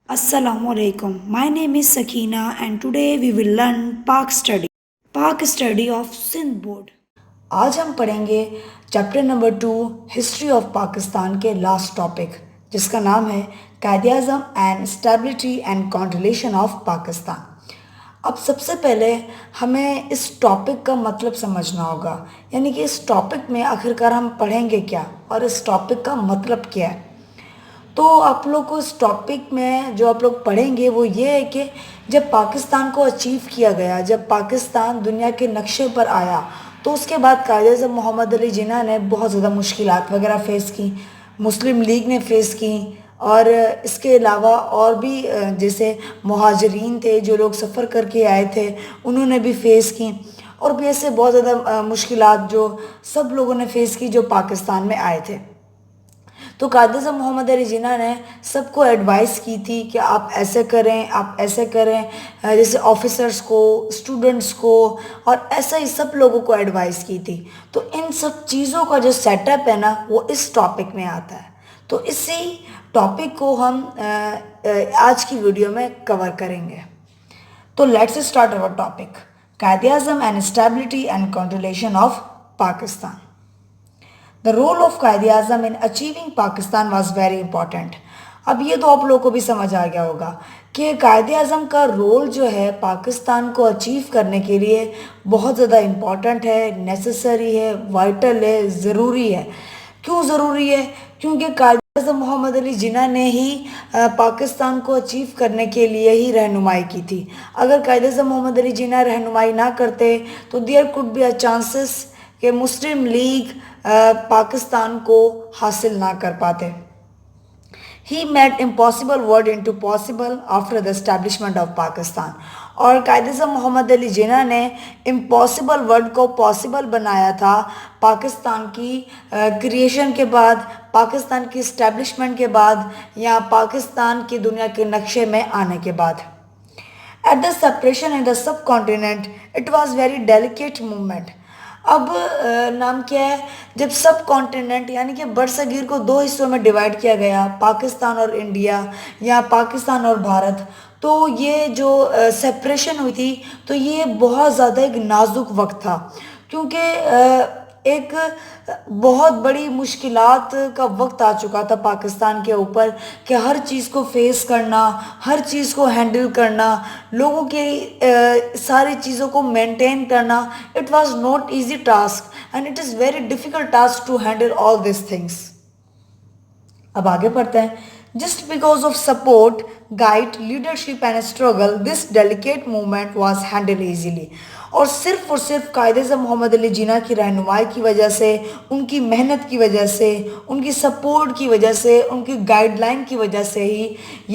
Assalamu alaikum. My name is Sakina and today we will learn Pak study of Sindh board. آج ہم پڑھیں گے chapter number 2 history of Pakistan کے last topic جس کا نام ہے Quaid Azam and stability and consolidation of Pakistan. اب سب سے پہلے ہمیں اس ٹاپک کا مطلب سمجھنا ہوگا، یعنی کہ اس ٹاپک میں آخرکار ہم پڑھیں گے کیا اور اس ٹاپک کا مطلب کیا ہے. تو آپ لوگ کو اس ٹاپک میں جو آپ لوگ پڑھیں گے وہ یہ ہے کہ جب پاکستان کو اچیو کیا گیا، جب پاکستان دنیا کے نقشے پر آیا تو اس کے بعد قائد اعظم محمد علی جناح نے بہت زیادہ مشکلات وغیرہ فیس کی، مسلم لیگ نے فیس کی، اور اس کے علاوہ اور بھی جیسے مہاجرین تھے جو لوگ سفر کر کے آئے تھے انہوں نے بھی فیس کی، اور بھی ایسے بہت زیادہ مشکلات جو سب لوگوں نے فیس کی جو پاکستان میں آئے تھے. تو قائد اعظم محمد علی جناح نے سب کو ایڈوائس کی تھی کہ آپ ایسے کریں، آپ ایسے کریں، جیسے آفیسرز کو، اسٹوڈنٹس کو، اور ایسا ہی سب لوگوں کو ایڈوائس کی تھی. تو ان سب چیزوں کا جو سیٹ اپ ہے نا وہ اس ٹاپک میں آتا ہے. تو اسی ٹاپک کو ہم آج کی ویڈیو میں کور کریں گے. تو let's start over topic, Quaid Azam and stability and consolidation of Pakistan. The role of Quaid Azam in achieving Pakistan was very important. اب یہ تو آپ لوگوں کو بھی سمجھ آ گیا ہوگا کہ قائد اعظم کا رول جو ہے پاکستان کو اچیو کرنے کے لیے بہت زیادہ امپورٹنٹ ہے، نیسیسری ہے، وائٹل ہے، ضروری ہے. کیوں ضروری ہے؟ کیونکہ قائد اعظم محمد علی جناح نے ہی پاکستان کو اچیو کرنے کے لیے ہی رہنمائی کی تھی. اگر قائد اعظم محمد علی جناح رہنمائی نہ کرتے تو there could be a chances کہ مسلم لیگ پاکستان کو حاصل نہ کر پاتے. He made impossible word into possible after the establishment of Pakistan. اور قائد اعظم محمد علی جناح نے امپاسبل ورڈ کو پاسبل بنایا تھا پاکستان کی کریشن کے بعد، پاکستان کی اسٹیبلشمنٹ کے بعد، یا پاکستان کی دنیا کے نقشے میں آنے کے بعد. At the separation in the subcontinent, it was very delicate movement. اب نام کیا ہے، جب سب کانٹیننٹ یعنی کہ برصغیر کو دو حصوں میں ڈیوائیڈ کیا گیا، پاکستان اور انڈیا یا پاکستان اور بھارت، تو یہ جو سیپریشن ہوئی تھی تو یہ بہت زیادہ ایک نازک وقت تھا، کیونکہ ایک بہت بڑی مشکلات کا وقت آ چکا تھا پاکستان کے اوپر کہ ہر چیز کو فیس کرنا، ہر چیز کو ہینڈل کرنا، لوگوں کی ساری چیزوں کو مینٹین کرنا. It was not easy task and it is very difficult task to handle all these things. اب آگے پڑھتے ہیں. Just because of support, guide, leadership and struggle, this delicate movement was handled easily. اور صرف قائد اعظم محمد علی جناح کی رہنمائی کی وجہ سے، ان کی محنت کی وجہ سے، ان کی سپورٹ کی وجہ سے، ان کی گائیڈ لائن کی وجہ سے ہی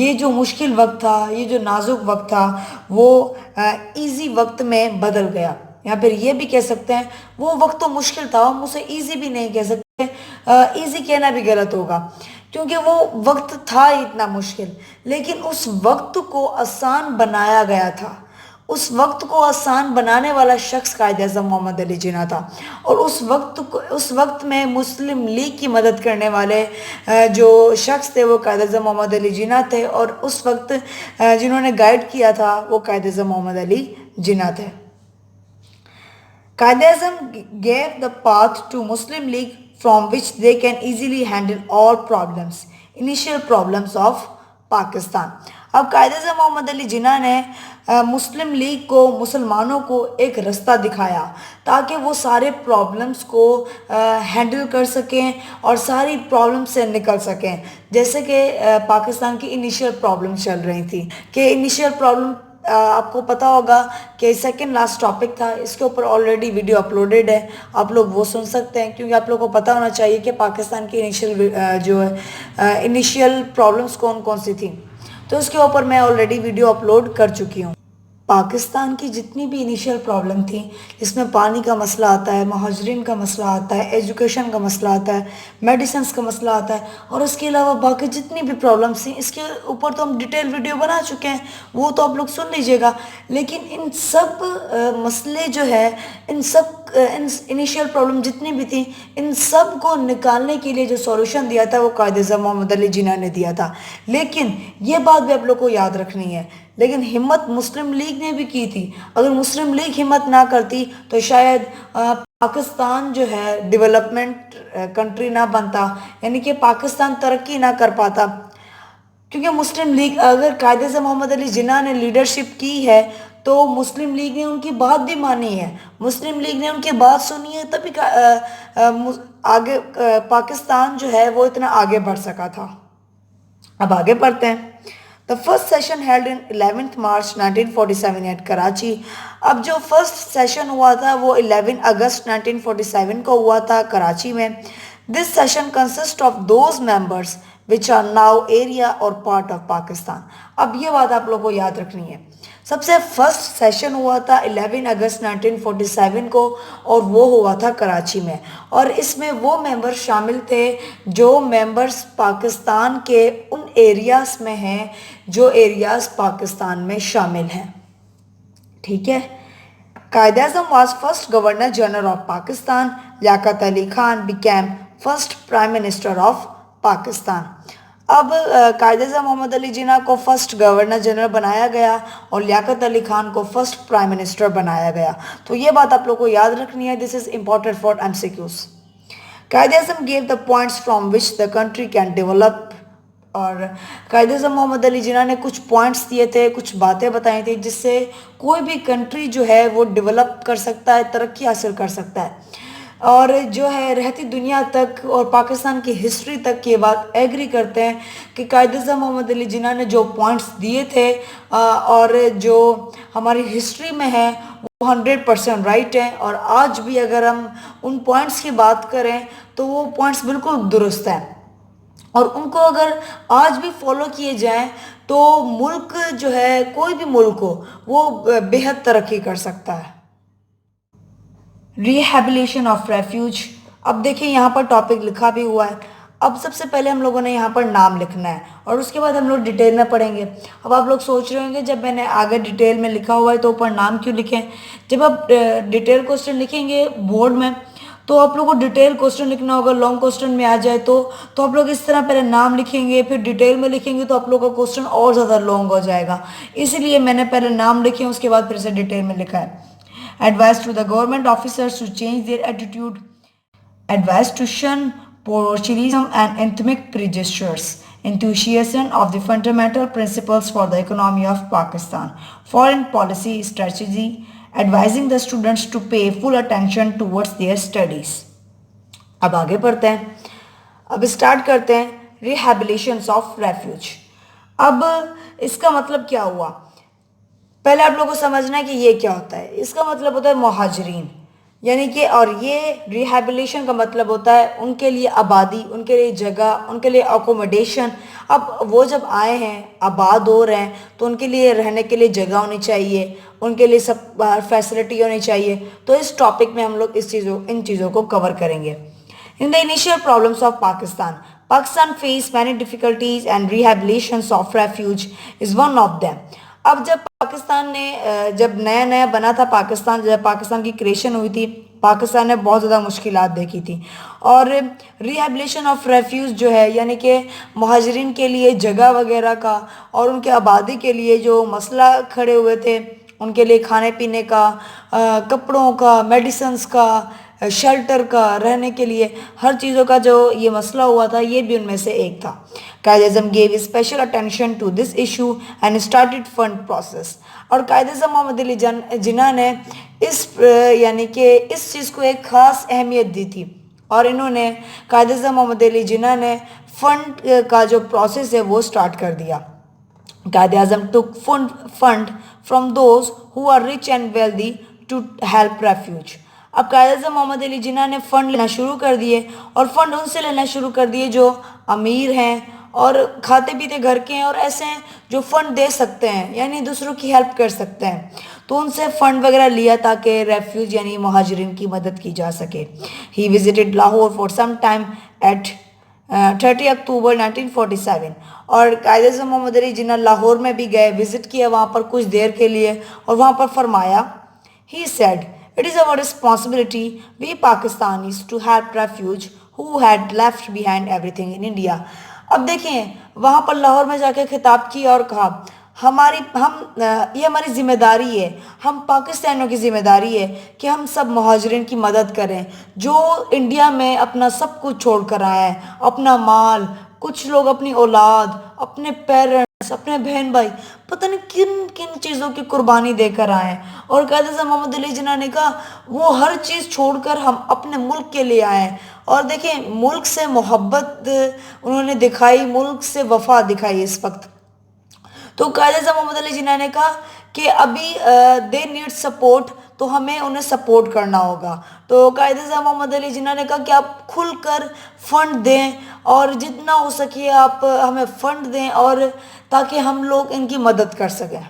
یہ جو مشکل وقت تھا، یہ جو نازک وقت تھا وہ ایزی وقت میں بدل گیا. یا پھر یہ بھی کہہ سکتے ہیں وہ وقت تو مشکل تھا، ہم اسے ایزی بھی نہیں کہہ سکتے، ایزی کہنا بھی غلط ہوگا کیونکہ وہ وقت تھا اتنا مشکل، لیکن اس وقت کو آسان بنایا گیا تھا. اس وقت کو آسان بنانے والا شخص قائد اعظم محمد علی جناح تھا، اور اس وقت میں مسلم لیگ کی مدد کرنے والے جو شخص تھے وہ قائد اعظم محمد علی جناح تھے، اور اس وقت جنہوں نے گائیڈ کیا تھا وہ قائد اعظم محمد علی جناح تھے. Quaid Azam gave the path to Muslim League from which they can easily handle all initial problems of Pakistan. اب قائد اعظم محمد علی جناح نے مسلم لیگ کو، مسلمانوں کو ایک رستہ دکھایا تاکہ وہ سارے پرابلمس کو ہینڈل کر سکیں اور ساری پرابلم سے نکل سکیں. جیسے کہ پاکستان کی انیشیل پرابلم چل رہی تھی کہ انیشیل پرابلم آپ کو پتہ ہوگا کہ سیکنڈ لاسٹ ٹاپک تھا، اس کے اوپر آلریڈی ویڈیو اپلوڈڈ ہے، آپ لوگ وہ سن سکتے ہیں، کیونکہ آپ لوگوں کو پتہ ہونا چاہیے کہ پاکستان کی انیشیل پرابلمس کون کون سی تھیں. تو اس کے اوپر میں آلریڈی ویڈیو اپلوڈ کر چکی ہوں. پاکستان کی جتنی بھی انیشیل پرابلم تھیں، اس میں پانی کا مسئلہ آتا ہے، مہاجرین کا مسئلہ آتا ہے، ایجوکیشن کا مسئلہ آتا ہے، میڈیسنس کا مسئلہ آتا ہے، اور اس کے علاوہ باقی جتنی بھی پرابلمس تھیں اس کے اوپر تو ہم ڈیٹیل ویڈیو بنا چکے ہیں، وہ تو آپ لوگ سن لیجئے گا. لیکن ان سب مسئلے جو ہے، ان سب انیشیل پرابلم جتنی بھی تھی ان سب کو نکالنے کے لیے جو سولوشن دیا تھا وہ قائد اعظم محمد علی جناح نے دیا تھا. لیکن یہ بات بھی آپ لوگ کو یاد رکھنی ہے، لیکن ہمت مسلم لیگ نے بھی کی تھی. اگر مسلم لیگ ہمت نہ کرتی تو شاید پاکستان جو ہے ڈیولپمنٹ کنٹری نہ بنتا، یعنی کہ پاکستان ترقی نہ کر پاتا. کیونکہ مسلم لیگ، اگر قائد اعظم محمد علی جناح نے لیڈرشپ کی ہے تو مسلم لیگ نے ان کی بات بھی مانی ہے، مسلم لیگ نے ان کی بات سنی ہے، تبھی آگے پاکستان جو ہے وہ اتنا آگے بڑھ سکا تھا. اب آگے پڑھتے ہیں. The first session held in 11th March 1947 at Karachi. اب جو فرسٹ سیشن ہوا تھا وہ 11 اگست 1947 کو ہوا تھا کراچی میں. This session consists of those members which are now area or part of Pakistan. اب یہ بات آپ لوگوں کو یاد رکھنی ہے. سب سے فرسٹ سیشن ہوا تھا 11 اگست 1947 کو اور وہ ہوا تھا کراچی میں، اور اس میں وہ ممبر شامل تھے جو ممبرز پاکستان کے ان ایریاز میں ہیں جو ایریاز پاکستان میں شامل ہیں. ٹھیک ہے. Quaid Azam was first governor general of Pakistan. Liaquat Ali Khan became first prime minister of Pakistan. اب قائد اعظم محمد علی جناح کو فرسٹ گورنر جنرل بنایا گیا اور لیاقت علی خان کو فرسٹ پرائم منسٹر بنایا گیا. تو یہ بات آپ لوگ کو یاد رکھنی ہے. This is important for MCQs. Quaid Azam gave the points from which the country can develop. اور قائد اعظم محمد علی جناح نے کچھ پوائنٹس دیے تھے، کچھ باتیں بتائی تھیں جس سے کوئی بھی کنٹری جو ہے وہ ڈیولپ کر سکتا ہے، ترقی حاصل کر سکتا ہے. اور جو ہے رہتی دنیا تک اور پاکستان کی ہسٹری تک یہ بات ایگری کرتے ہیں کہ قائد اعظم محمد علی جناح نے جو پوائنٹس دیے تھے اور جو ہماری ہسٹری میں ہے وہ 100% رائٹ ہیں. اور آج بھی اگر ہم ان پوائنٹس کی بات کریں تو وہ پوائنٹس بالکل درست ہیں، اور ان کو اگر آج بھی فالو کیے جائیں تو ملک جو ہے کوئی بھی ملک ہو وہ بہت ترقی کر سکتا ہے. ریہیبلیشن آف ریفیوج. اب دیکھیں یہاں پر ٹاپک لکھا بھی ہوا ہے. اب سب سے پہلے ہم لوگوں نے یہاں پر نام لکھنا ہے اور اس کے بعد ہم لوگ ڈیٹیل میں پڑھیں گے. اب آپ لوگ سوچ رہے ہوں گے جب میں نے آگے ڈیٹیل میں لکھا ہوا ہے تو اوپر نام کیوں لکھیں. جب آپ ڈیٹیل کوسچن لکھیں گے بورڈ میں تو آپ لوگ کو ڈیٹیل کوسچن لکھنا ہوگا. لانگ کوسچن میں آ جائے تو آپ لوگ اس طرح پہلے نام لکھیں گے پھر ڈیٹیل میں لکھیں گے تو آپ لوگ کا کوسچن اور زیادہ لانگ ہو جائے گا. اسی لیے میں نے پہلے نام لکھے اس کے بعد پھر سے ڈیٹیل میں لکھا ہے. Advice to the government officers to change their attitude. Advice to shun parochialism and ethnic prejudice. Enthusiasm of the fundamental principles for the economy of Pakistan. Foreign policy strategy. Advising the students to pay full attention towards their studies. اب آگے پڑھتے ہیں. اب start کرتے ہیں ریہیبلیشنس of refuge. اب اس کا مطلب کیا ہوا؟ پہلے آپ لوگوں کو سمجھنا ہے کہ یہ کیا ہوتا ہے. اس کا مطلب ہوتا ہے مہاجرین، یعنی کہ اور یہ ریہیبلیشن کا مطلب ہوتا ہے ان کے لیے آبادی، ان کے لیے جگہ، ان کے لیے اکوموڈیشن. اب وہ جب آئے ہیں آباد ہو رہے ہیں تو ان کے لیے رہنے کے لیے جگہ ہونی چاہیے، ان کے لیے سب فیسلٹی ہونی چاہیے. تو اس ٹاپک میں ہم لوگ ان چیزوں کو کور کریں گے. In the initial problems of Pakistan face many difficulties and rehabilitations of refuge is one of them. اب جب پاکستان نے جب نیا بنا تھا جب پاکستان کی کریشن ہوئی تھی، پاکستان نے بہت زیادہ مشکلات دیکھی تھی. اور ریہیبلیشن آف ریفیوج جو ہے یعنی کہ مہاجرین کے لیے جگہ وغیرہ کا اور ان کے آبادی کے لیے جو مسئلہ کھڑے ہوئے تھے، ان کے لیے کھانے پینے کا، کپڑوں کا، میڈیسنز کا، شیلٹر کا، رہنے کے لیے ہر چیزوں کا جو یہ مسئلہ ہوا تھا، یہ بھی ان میں سے ایک تھا. Quaid Azam gave special attention to this issue and started fund process. اور قائد اعظم محمد علی جناح نے یعنی کہ اس چیز کو ایک خاص اہمیت دی تھی، اور انہوں نے قائد اعظم محمد علی جناح نے فنڈ کا جو پروسیس ہے وہ سٹارٹ کر دیا. Quaid Azam took fund from those who are rich and wealthy to help refuge. اب قائد اعظم محمد علی جناح نے فنڈ لینا شروع کر دیے، اور فنڈ ان سے لینا شروع کر دیے جو امیر ہیں اور کھاتے پیتے گھر کے ہیں اور ایسے ہیں جو فنڈ دے سکتے ہیں، یعنی دوسروں کی ہیلپ کر سکتے ہیں. تو ان سے فنڈ وغیرہ لیا تاکہ ریفیوج یعنی مہاجرین کی مدد کی جا سکے. He visited Lahore for some time at 30 اکتوبر 1947. اور قائد اعظم محمد علی جناح لاہور میں بھی گئے، وزٹ کیا وہاں پر کچھ دیر کے لیے، اور وہاں پر فرمایا He said, It is our responsibility, we Pakistanis, to help refugees who had left behind everything in India. اب دیکھیں وہاں پر لاہور میں جا کے خطاب کیا اور کہا یہ ہماری ذمہ داری ہے، ہم پاکستانیوں کی ذمہ داری ہے کہ ہم سب مہاجرین کی مدد کریں جو انڈیا میں اپنا سب کچھ چھوڑ کر آئے ہیں، اپنا مال، کچھ لوگ اپنی اولاد، اپنے پیرنٹس، اپنے بہن بھائی، پتہ نہیں کن کن چیزوں کی قربانی دے کر آئے ہیں۔ اور قائد اعظم محمد علی جناح نے کہا وہ ہر چیز چھوڑ کر ہم اپنے ملک کے لیے آئے ہیں، اور دیکھیں ملک سے محبت انہوں نے دکھائی، ملک سے وفا دکھائی اس وقت۔ تو قائد اعظم محمد علی جناح نے کہا کہ ابھی دے نیڈ سپورٹ، تو ہمیں انہیں سپورٹ کرنا ہوگا۔ تو قائد اعظم محمد علی جناح نے کہا کہ آپ کھل کر فنڈ دیں اور جتنا ہو سکے آپ ہمیں فنڈ دیں، اور تاکہ ہم لوگ ان کی مدد کر سکیں۔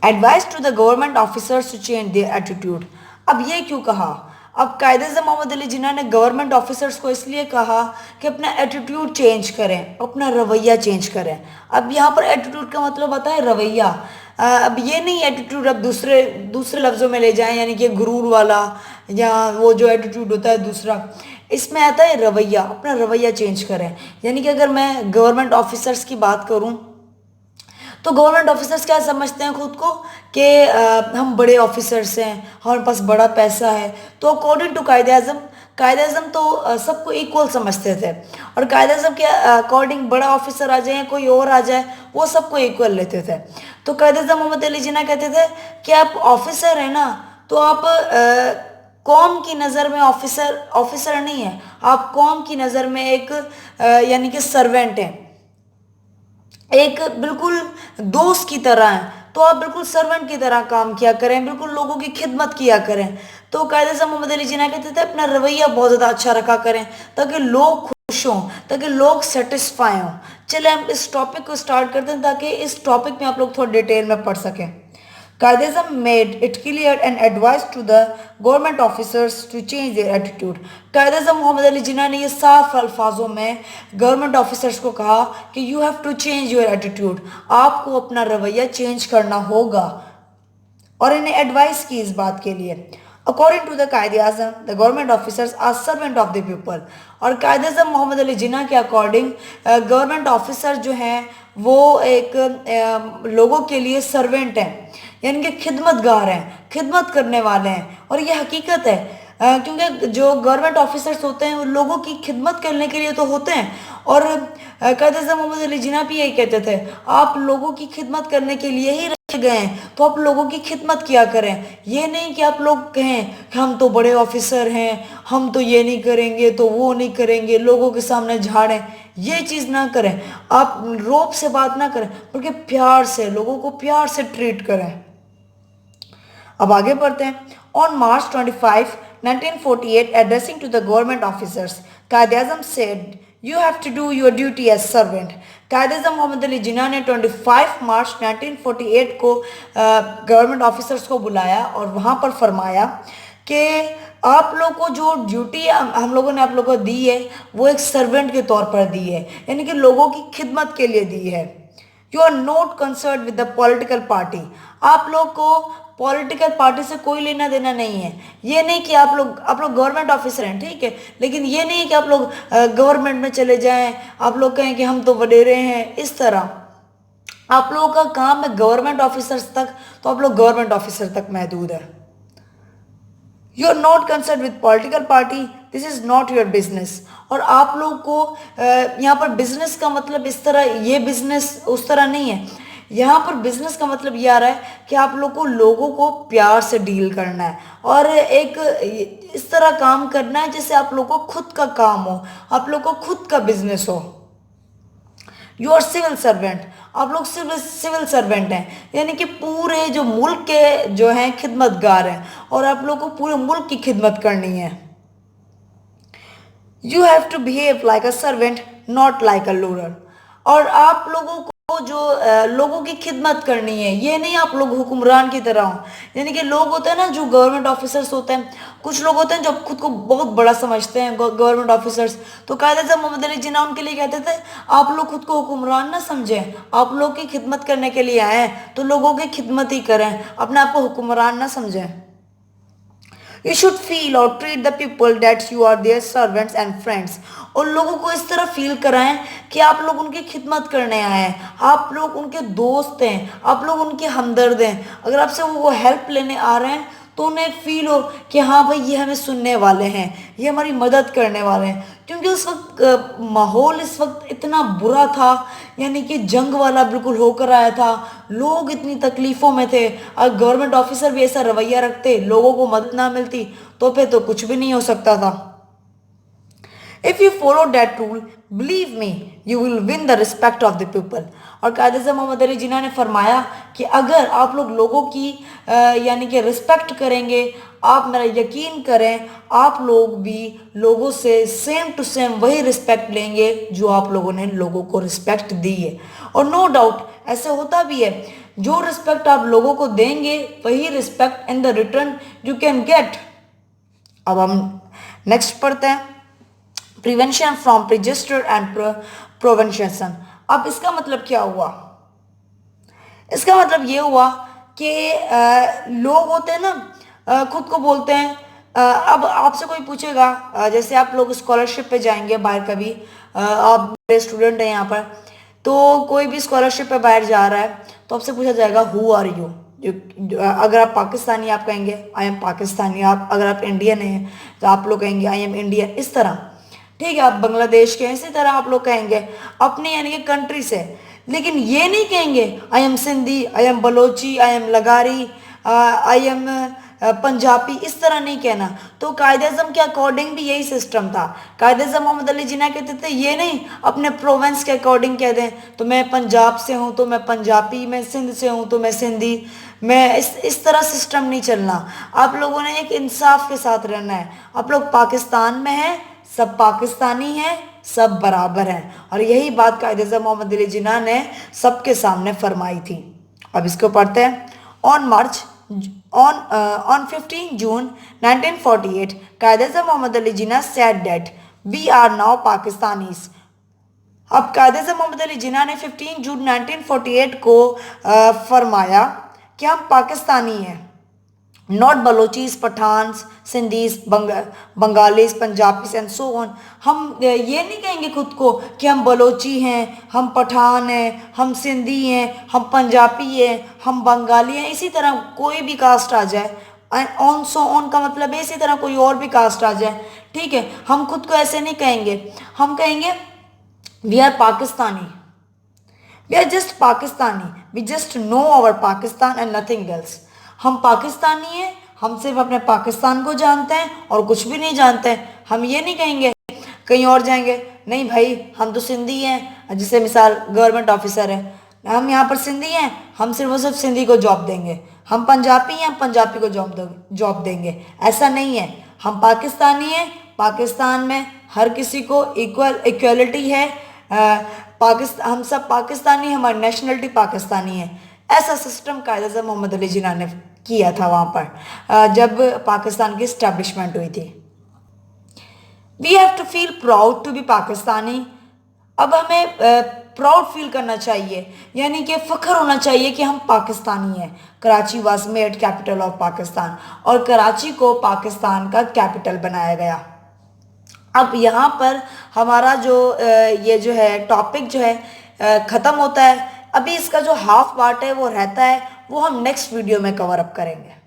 Advise to the government officers to change their attitude. اب یہ کیوں کہا؟ اب قائد اعظم محمد علی جناح نے گورنمنٹ آفیسرز کو اس لیے کہا کہ اپنا ایٹیٹیوڈ چینج کریں، اپنا رویہ چینج کریں۔ اب یہاں پر ایٹیٹیوڈ کا مطلب آتا ہے رویہ۔ اب یہ نہیں ایٹیٹیوڈ اب دوسرے لفظوں میں لے جائیں، یعنی کہ غرور والا یا وہ جو ایٹیٹیوڈ ہوتا ہے دوسرا، اس میں آتا ہے رویہ، اپنا رویہ چینج کریں۔ یعنی کہ اگر میں گورنمنٹ آفیسرز کی بات کروں تو گورنمنٹ آفیسرز کیا سمجھتے ہیں خود کو کہ ہم بڑے آفیسرز ہیں، ہمارے پاس بڑا پیسہ ہے، تو اکارڈنگ ٹو قائد اعظم تو سب کو ایکول سمجھتے تھے، اور قائد اعظم کے اکارڈنگ بڑا آفیسر آ جائے یا کوئی اور آ جائے وہ سب کو ایکول لیتے تھے۔ تو قائد اعظم محمد علی جناح کہتے تھے کہ آپ آفیسر ہیں نا، تو آپ قوم کی نظر میں آفیسر نہیں ہیں، آپ قوم کی نظر میں ایک یعنی کہ سرونٹ ہیں، ایک بالکل دوست کی طرح ہیں، تو آپ بالکل سرونٹ کی طرح کام کیا کریں، بالکل لوگوں کی خدمت کیا کریں۔ تو قائد اعظم محمد علی جناح کہتے تھے اپنا رویہ بہت زیادہ اچھا رکھا کریں تاکہ لوگ خوش ہوں، تاکہ لوگ سیٹسفائی ہوں۔ چلیں ہم اس ٹاپک کو سٹارٹ کرتے ہیں تاکہ اس ٹاپک میں آپ لوگ تھوڑا ڈیٹیل میں پڑھ سکیں۔ Quaid Azam made it clear and advised to the government officers to change their attitude۔ Quaid Azam محمد علی جناح نے یہ صاف الفاظوں میں گورنمنٹ آفیسرز کو کہا کہ you have to change your attitude، آپ کو اپنا رویہ چینج کرنا ہوگا، اور انہیں ایڈوائز کی اس بات کے لیے۔ According to the Quaid Azam the government officers are servant of the people۔ اور قائد اعظم محمد علی جناح کے اکارڈنگ گورنمنٹ آفیسر جو ہیں وہ ایک لوگوں کے لیے سرونٹ ہیں، یعنی کہ خدمت گار ہیں، خدمت کرنے والے ہیں، اور یہ حقیقت ہے کیونکہ جو گورنمنٹ آفیسرز ہوتے ہیں وہ لوگوں کی خدمت کرنے کے لیے تو ہوتے ہیں، اور قائد اعظم محمد علی جناح بھی یہی کہتے تھے آپ لوگوں کی خدمت کرنے کے لیے ہی رکھے گئے ہیں، تو آپ لوگوں کی خدمت کیا کریں۔ یہ نہیں کہ آپ لوگ کہیں کہ ہم تو بڑے آفیسر ہیں، ہم تو یہ نہیں کریں گے تو وہ نہیں کریں گے، لوگوں کے سامنے جھاڑیں، یہ چیز نہ کریں۔ آپ روب سے بات نہ کریں بلکہ پیار سے، لوگوں کو پیار سے ٹریٹ کریں۔ اب آگے پڑھتے ہیں۔ On March 25, 1948, addressing to the government officers, Quaid Azam said, you have to do your duty as servant۔ Quaid Azam محمد علی جناح نے 25 مارچ 1948 کو گورنمنٹ آفیسرز کو بلایا اور وہاں پر فرمایا کہ آپ لوگ کو جو ڈیوٹی ہم لوگوں نے آپ لوگوں کو دی ہے وہ ایک سرونٹ کے طور پر دی ہے، یعنی کہ لوگوں کی خدمت کے لیے دی ہے۔ You are not concerned with the political party۔ آپ لوگ کو پولیٹیکل پارٹی سے کوئی لینا دینا نہیں ہے۔ یہ نہیں کہ آپ لوگ گورنمنٹ آفیسر ہیں، ٹھیک ہے، لیکن یہ نہیں کہ آپ لوگ گورنمنٹ میں چلے جائیں، آپ لوگ کہیں کہ ہم تو وڈیرے ہیں، اس طرح آپ لوگوں کا کام ہے گورنمنٹ آفیسرز تک، تو آپ لوگ گورنمنٹ آفیسر تک محدود ہے۔ You are not concerned with political party, this is not your business. اور آپ لوگ کو یہاں پر بزنس کا مطلب اس طرح، یہ بزنس اس طرح نہیں ہے، یہاں پر بزنس کا مطلب یہ آ رہا ہے کہ آپ لوگ کو لوگوں کو پیار سے ڈیل کرنا ہے اور ایک اس طرح کام کرنا ہے جیسے آپ لوگ کو خود کا کام ہو، آپ لوگ کو خود کا بزنس ہو۔ یو آر سول سرونٹ، آپ لوگ سول سرونٹ ہیں، یعنی کہ پورے جو ملک کے جو ہیں خدمت گار ہیں اور آپ لوگ کو پورے ملک کی خدمت کرنی ہے۔ You have to behave like a servant not like a ruler. اور آپ لوگوں کو جو لوگوں کی خدمت کرنی ہے، یہ نہیں آپ لوگ حکمران کی طرح ہوں. یعنی کہ لوگ ہوتے ہیں نا جو گورنمنٹ آفیسرس ہوتے ہیں، کچھ لوگ ہوتے ہیں جو خود کو بہت بڑا سمجھتے ہیں گورنمنٹ آفیسرس. تو قائد اعظم محمد علی جناح ان کے لیے کہتے تھے آپ لوگ خود کو حکمران نہ سمجھیں، آپ لوگ کی خدمت کرنے کے لیے آئے ہیں تو لوگوں کی خدمت ہی کریں، اپنے آپ کو حکمران نہ سمجھیں. You should feel or treat the people that you are their servants and friends. اور لوگوں کو اس طرح فیل کرائیں کہ آپ لوگ ان کی خدمت کرنے آئے ہیں، آپ لوگ ان کے دوست ہیں، آپ لوگ ان کے ہمدرد ہیں. اگر آپ سے وہ ہیلپ لینے آ رہے ہیں تو انہیں فیل ہو کہ ہاں بھائی یہ ہمیں سننے والے ہیں، یہ ہماری مدد کرنے والے ہیں. کیونکہ اس وقت ماحول اس وقت اتنا برا تھا، یعنی کہ جنگ والا بالکل ہو کر آیا تھا، لوگ اتنی تکلیفوں میں تھے. اگر گورنمنٹ آفیسر بھی ایسا رویہ رکھتے، لوگوں کو مدد نہ ملتی، تو پھر تو کچھ بھی نہیں ہو سکتا تھا. If you follow that rule, believe me, you will win the respect of the people. اور قائد اعظم محمد علی جناح نے فرمایا کہ اگر آپ لوگ لوگوں کی یعنی کہ رسپیکٹ کریں گے، آپ میرا یقین کریں، آپ لوگ بھی لوگوں سے سیم ٹو سیم وہی رسپیکٹ لیں گے جو آپ لوگوں نے لوگوں کو رسپیکٹ دی ہے. اور نو ڈاؤٹ ایسے ہوتا بھی ہے، جو رسپیکٹ آپ لوگوں کو دیں گے وہی respect in the return you can get. اب ہم نیکسٹ پڑھتے ہیں، prevention from prejudice and provincialism. اب اس کا مطلب کیا ہوا؟ اس کا مطلب یہ ہوا کہ لوگ ہوتے ہیں نا خود کو بولتے ہیں، اب آپ سے کوئی پوچھے گا، جیسے آپ لوگ اسکالرشپ پہ جائیں گے باہر، کبھی آپ میرے اسٹوڈنٹ ہیں یہاں پر، تو کوئی بھی اسکالرشپ پہ باہر جا رہا ہے تو آپ سے پوچھا جائے گا ہو آر یو. اگر آپ پاکستانی آپ کہیں گے آئی ایم پاکستانی، اگر آپ انڈین ہیں تو آپ لوگ کہیں گے آئی ایم انڈین. اس طرح ٹھیک ہے، آپ بنگلہ دیش کے ہیں اسی طرح آپ لوگ کہیں گے اپنی یعنی کہ کنٹری سے. لیکن یہ نہیں کہیں گے I am Sindhi, I am Balochi, I am لگاری، آئی ایم پنجابی، اس طرح نہیں کہنا. تو قائد اعظم کے اکارڈنگ بھی یہی سسٹم تھا. قائد اعظم محمد علی جناح کہتے تھے یہ نہیں اپنے پروونس کے اکارڈنگ کہہ دیں، تو میں پنجاب سے ہوں تو میں پنجابی، میں سندھ سے ہوں تو میں سندھی. میں اس طرح سسٹم نہیں چلنا. آپ لوگوں نے ایک انصاف کے ساتھ رہنا ہے. آپ لوگ پاکستان میں ہیں، سب پاکستانی ہیں، سب برابر ہیں. اور یہی بات قائد اعظم محمد علی جناح نے سب کے سامنے فرمائی تھی. اب اس کو پڑھتے ہیں. On 15 June 1948, Quaid Azam Muhammad Ali Jinnah said that we are now Pakistanis. اب قائد اعظم محمد علی جناح نے 15 جون 1948 کو فرمایا کہ ہم پاکستانی ہیں، not Baluchis, Pathans, Sindhis, بنگالیز، Punjabis and so آن. ہم یہ نہیں کہیں گے خود کو کہ ہم بلوچی ہیں، ہم پٹھان ہیں، ہم سندھی ہیں، ہم پنجابی ہیں، ہم بنگالی ہیں. اسی طرح کوئی بھی کاسٹ آ جائے، آن سو آن کا مطلب ہے اسی طرح کوئی اور بھی کاسٹ آ جائے، ٹھیک ہے، ہم خود کو ایسے نہیں کہیں گے. ہم کہیں گے we are Pakistani, we are just Pakistani, we just know our Pakistan and nothing else. ہم پاکستانی ہیں، ہم صرف اپنے پاکستان کو جانتے ہیں اور کچھ بھی نہیں جانتے ہیں. ہم یہ نہیں کہیں گے کہیں اور جائیں گے نہیں بھائی ہم تو سندھی ہیں، جسے مثال گورنمنٹ آفیسر ہے، ہم یہاں پر سندھی ہیں، ہم صرف اور صرف سندھی کو جاب دیں گے. ہم پنجابی ہیں، ہم پنجابی کو جاب دیں گے. ایسا نہیں ہے. ہم پاکستانی ہیں، پاکستان میں ہر کسی کو ایکویلٹی ہے. ہم سب پاکستانی، ہماری نیشنلٹی پاکستانی ہے. ایسا سسٹم قائد اعظم محمد علی جناح نے کیا تھا وہاں پر جب پاکستان کی اسٹیبلشمنٹ ہوئی تھی. We have to feel proud to be Pakistani. اب ہمیں پراؤڈ فیل کرنا چاہیے، یعنی کہ فخر ہونا چاہیے کہ ہم پاکستانی ہیں. Karachi was made capital of Pakistan, اور کراچی کو پاکستان کا کیپٹل بنایا گیا. اب یہاں پر ہمارا جو یہ جو ہے ٹاپک جو ہے ختم ہوتا ہے. ابھی اس کا جو ہاف پارٹ ہے وہ رہتا ہے، وہ ہم نیکسٹ ویڈیو میں کور اپ کریں گے.